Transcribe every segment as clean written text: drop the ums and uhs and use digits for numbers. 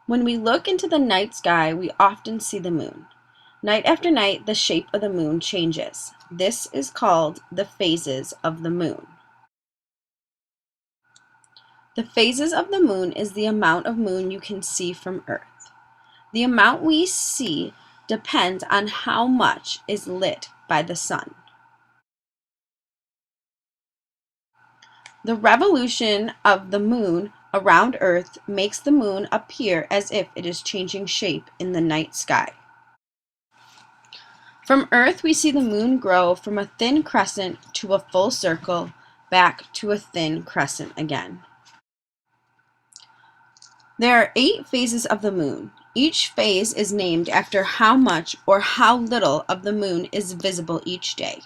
When we look into the night sky, we often see the moon. Night after night, the shape of the moon changes. This is called the phases of the moon. The phases of the moon is the amount of moon you can see from Earth. The amount we see depends on how much is lit by the sun. The revolution of the moon around Earth makes the moon appear as if it is changing shape in the night sky. From Earth, we see the moon grow from a thin crescent to a full circle, back to a thin crescent again. There are 8 phases of the moon. Each phase is named after how much or how little of the moon is visible each day.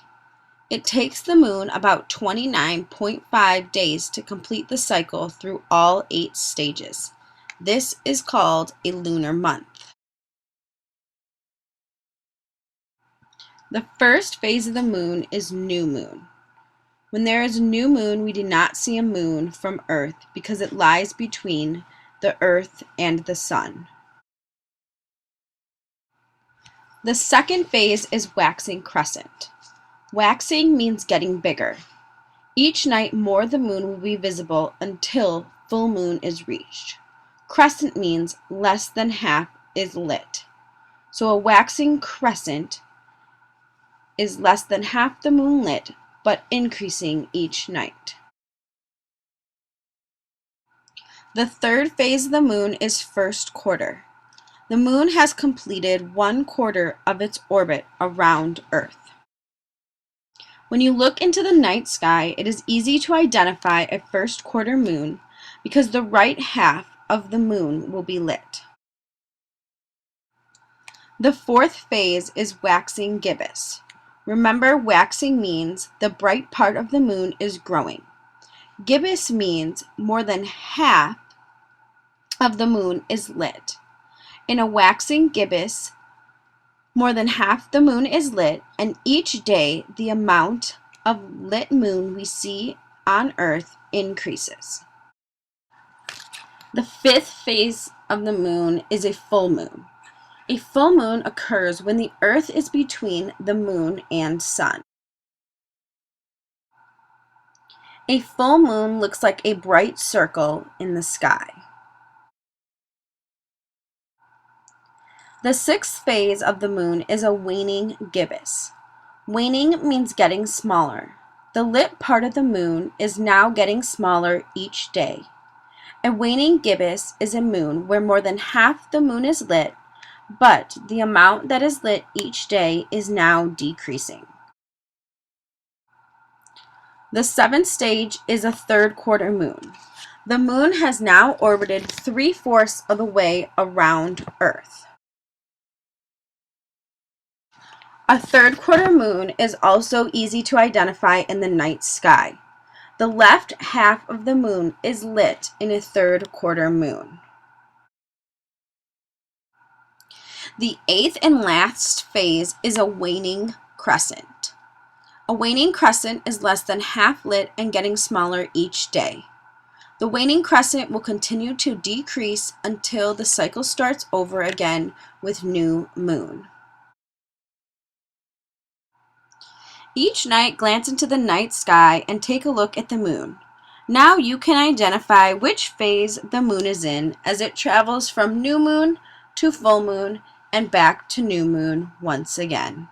It takes the moon about 29.5 days to complete the cycle through all 8 stages. This is called a lunar month. The first phase of the moon is new moon. When there is a new moon, we do not see a moon from Earth because it lies between the Earth and the sun. The second phase is waxing crescent. Waxing means getting bigger. Each night more of the moon will be visible until full moon is reached. Crescent means less than half is lit. So a waxing crescent is less than half the moon lit, but increasing each night. The third phase of the moon is first quarter. The moon has completed 1/4 of its orbit around Earth. When you look into the night sky, it is easy to identify a first quarter moon because the right half of the moon will be lit. The fourth phase is waxing gibbous. Remember, waxing means the bright part of the moon is growing. Gibbous means more than half of the moon is lit. In a waxing gibbous, more than half the moon is lit, and each day the amount of lit moon we see on Earth increases. The fifth phase of the moon is a full moon. A full moon occurs when the Earth is between the moon and sun. A full moon looks like a bright circle in the sky. The sixth phase of the moon is a waning gibbous. Waning means getting smaller. The lit part of the moon is now getting smaller each day. A waning gibbous is a moon where more than half the moon is lit, but the amount that is lit each day is now decreasing. The seventh stage is a third quarter moon. The moon has now orbited 3/4 of the way around Earth. A third quarter moon is also easy to identify in the night sky. The left half of the moon is lit in a third quarter moon. The eighth and last phase is a waning crescent. A waning crescent is less than half lit and getting smaller each day. The waning crescent will continue to decrease until the cycle starts over again with new moon. Each night, glance into the night sky and take a look at the moon. Now you can identify which phase the moon is in as it travels from new moon to full moon and back to new moon once again.